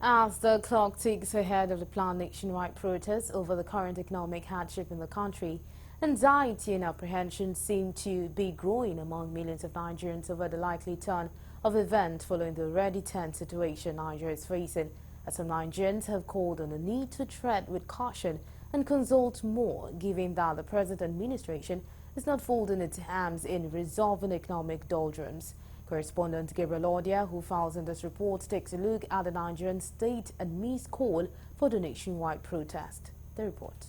As the clock ticks ahead of the planned nationwide protests over the current economic hardship in the country, anxiety and apprehension seem to be growing among millions of Nigerians over the likely turn of events following the already tense situation Nigeria is facing, as some Nigerians have called on the need to tread with caution and consult more, given that the present administration is not folding its hands in resolving economic doldrums. Correspondent Gabriel Odia, who files in this report, takes a look at the Nigerian state and Ms. call for the nationwide protest. The report.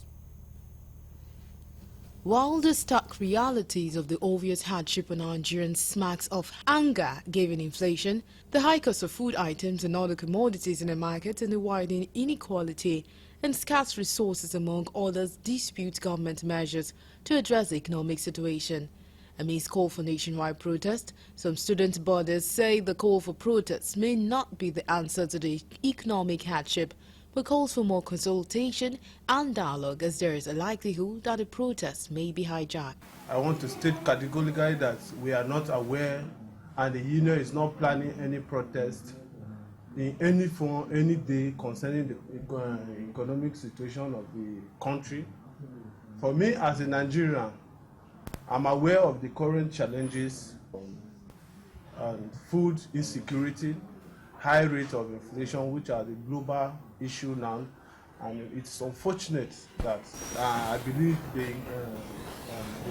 While the stark realities of the obvious hardship on Nigerians smacks of anger given inflation, the high cost of food items and other commodities in the market, and the widening inequality and scarce resources among others, dispute government measures to address the economic situation. Amidst call for nationwide protest, some student bodies say the call for protests may not be the answer to the economic hardship, but calls for more consultation and dialogue, as there is a likelihood that the protest may be hijacked. I want to state categorically that we are not aware, and the union is not planning any protest in any form, any day, concerning the economic situation of the country. For me, as a Nigerian, I'm aware of the current challenges and food insecurity, high rate of inflation, which are the global issue now, and it's unfortunate that I believe the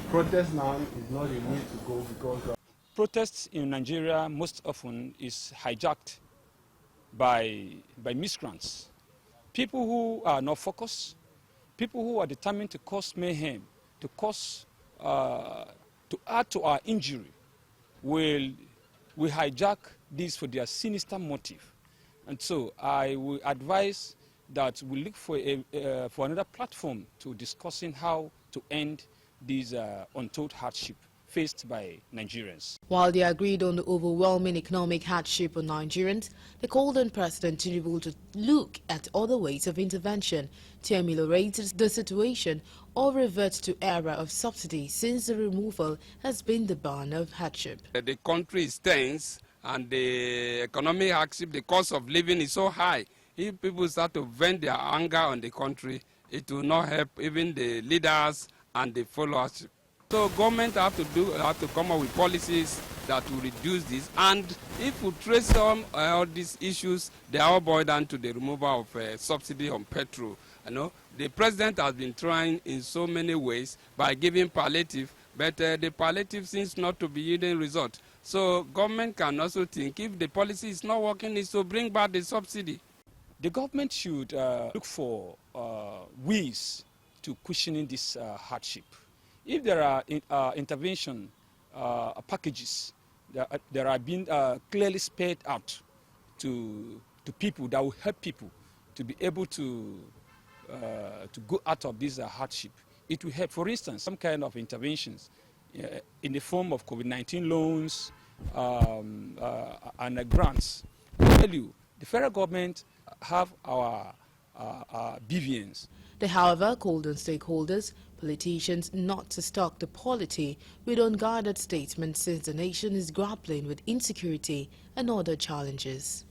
protest now is not the way to go, because protests in Nigeria most often is hijacked by miscreants, people who are not focused, people who are determined to cause mayhem, to add to our injury, will hijack this for their sinister motive. And so I will advise that we look for another platform to discussing how to end this untold hardship faced by Nigerians. While they agreed on the overwhelming economic hardship on Nigerians, they called on President Tinubu to look at other ways of intervention to ameliorate the situation or revert to era of subsidy, since the removal has been the burn of hardship. The country is tense and the economic hardship, the cost of living is so high. If people start to vent their anger on the country, it will not help even the leaders and the followers. So government have to come up with policies that will reduce this. And if we trace all these issues, they all boil down to the removal of subsidy on petrol. You know, the president has been trying in so many ways by giving palliative, but the palliative seems not to be yielding result. So government can also think, if the policy is not working, is to bring back the subsidy. The government should look for ways to cushioning this hardship. If there are intervention packages that are being clearly spelled out to people that will help people to be able to go out of this hardship, it will help. For instance, some kind of interventions in the form of COVID-19 loans and grants. I tell you, the federal government have our BVNs. They, however, called on stakeholders, politicians, not to stock the polity with unguarded statements, since the nation is grappling with insecurity and other challenges.